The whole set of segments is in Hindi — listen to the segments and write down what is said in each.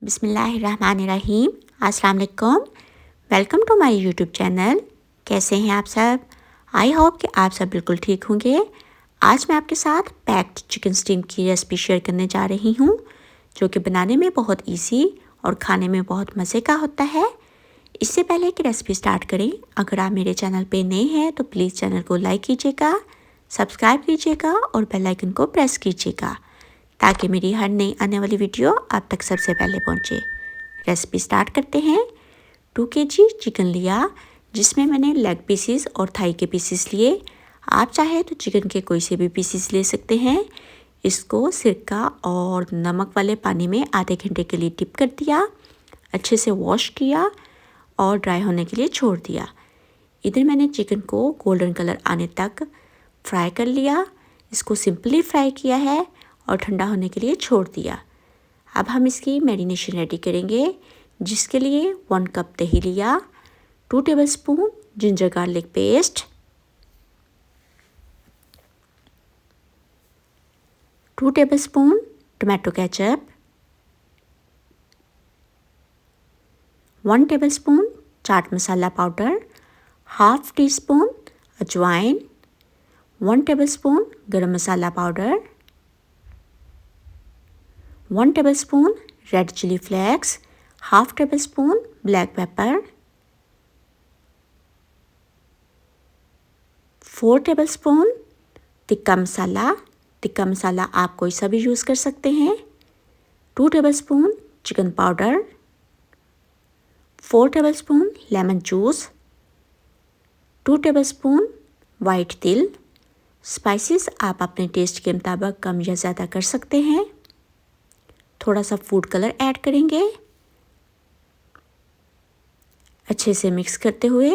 बिस्मिल्लाहिर्रहमानिर्रहीम। अस्सलाम वालेकुम। Welcome to my YouTube channel. कैसे हैं आप सब? आई होप कि आप सब बिल्कुल ठीक होंगे। आज मैं आपके साथ पैक्ड चिकन स्टीम की रेसिपी शेयर करने जा रही हूँ, जो कि बनाने में बहुत इजी और खाने में बहुत मज़े का होता है। इससे पहले कि रेसिपी स्टार्ट करें, अगर आप मेरे चैनल पे नए हैं तो प्लीज़ चैनल को लाइक कीजिएगा, सब्सक्राइब कीजिएगा और बेल आइकन को प्रेस कीजिएगा, ताकि मेरी हर नई आने वाली वीडियो आप तक सबसे पहले पहुंचे। रेसिपी स्टार्ट करते हैं। 2 kg चिकन लिया, जिसमें मैंने लेग पीसीस और थाई के पीसीस लिए। आप चाहे तो चिकन के कोई से भी पीसीस ले सकते हैं। इसको सिरका और नमक वाले पानी में आधे घंटे के लिए डिप कर दिया, अच्छे से वॉश किया और ड्राई होने के लिए छोड़ दिया। इधर मैंने चिकन को गोल्डन कलर आने तक फ्राई कर लिया। इसको सिंपली फ्राई किया है और ठंडा होने के लिए छोड़ दिया। अब हम इसकी मैरिनेशन रेडी करेंगे, जिसके लिए 1 कप दही लिया, 2 tablespoon ginger garlic paste, 2 tablespoon tomato ketchup, 1 tablespoon chaat masala powder, half teaspoon अजवाइन, 1 tablespoon garam masala powder, 1 tablespoon red chilli flakes, half tablespoon black pepper, 4 tablespoon tikka masala. Tikka masala आप कोई सा भी यूज़ कर सकते हैं। 2 tablespoon chicken powder, 4 tablespoon lemon juice, 2 tablespoon white तिल। स्पाइसेस आप अपने टेस्ट के मुताबिक कम या ज़्यादा कर सकते हैं। थोड़ा सा फूड कलर ऐड करेंगे, अच्छे से मिक्स करते हुए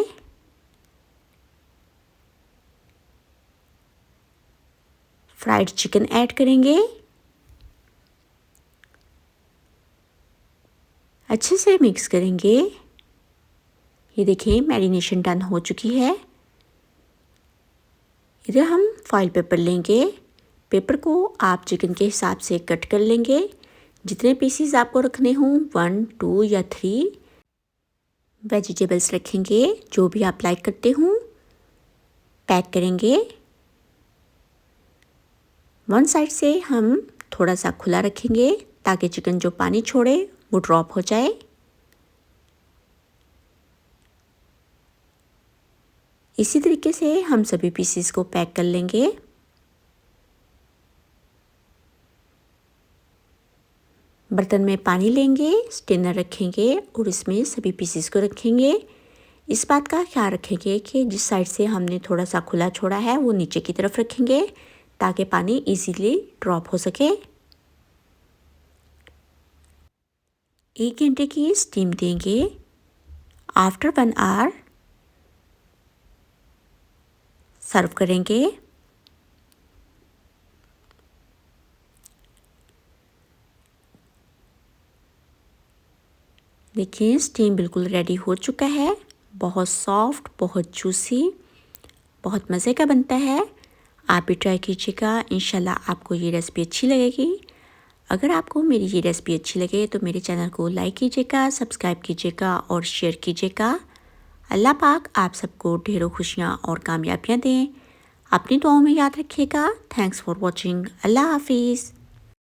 फ्राइड चिकन ऐड करेंगे, अच्छे से मिक्स करेंगे। ये देखिए मैरिनेशन डन हो चुकी है। इधर हम फॉइल पेपर लेंगे। पेपर को आप चिकन के हिसाब से कट कर लेंगे। जितने पीसीज आपको रखने हों, 1, 2 या 3 वेजिटेबल्स रखेंगे, जो भी आप लाइक करते हों। पैक करेंगे। वन साइड से हम थोड़ा सा खुला रखेंगे, ताकि चिकन जो पानी छोड़े वो ड्रॉप हो जाए। इसी तरीके से हम सभी पीसीस को पैक कर लेंगे। बर्तन में पानी लेंगे, स्टेनर रखेंगे और इसमें सभी पीसीस को रखेंगे। इस बात का ख्याल रखेंगे कि जिस साइड से हमने थोड़ा सा खुला छोड़ा है वो नीचे की तरफ रखेंगे, ताकि पानी इजीली ड्रॉप हो सके। 1 घंटे की स्टीम देंगे। आफ्टर 1 आवर सर्व करेंगे। देखिए स्टीम बिल्कुल रेडी हो चुका है। बहुत सॉफ्ट, बहुत जूसी, बहुत मज़े का बनता है। आप भी ट्राई कीजिएगा, इंशाल्लाह आपको ये रेसिपी अच्छी लगेगी। अगर आपको मेरी ये रेसिपी अच्छी लगे तो मेरे चैनल को लाइक कीजिएगा, सब्सक्राइब कीजिएगा और शेयर कीजिएगा। अल्लाह पाक आप सबको ढेरों खुशियाँ और कामयाबियाँ दें। अपनी दुआओं में याद रखिएगा। Thanks for watching. अल्लाह हाफिज़।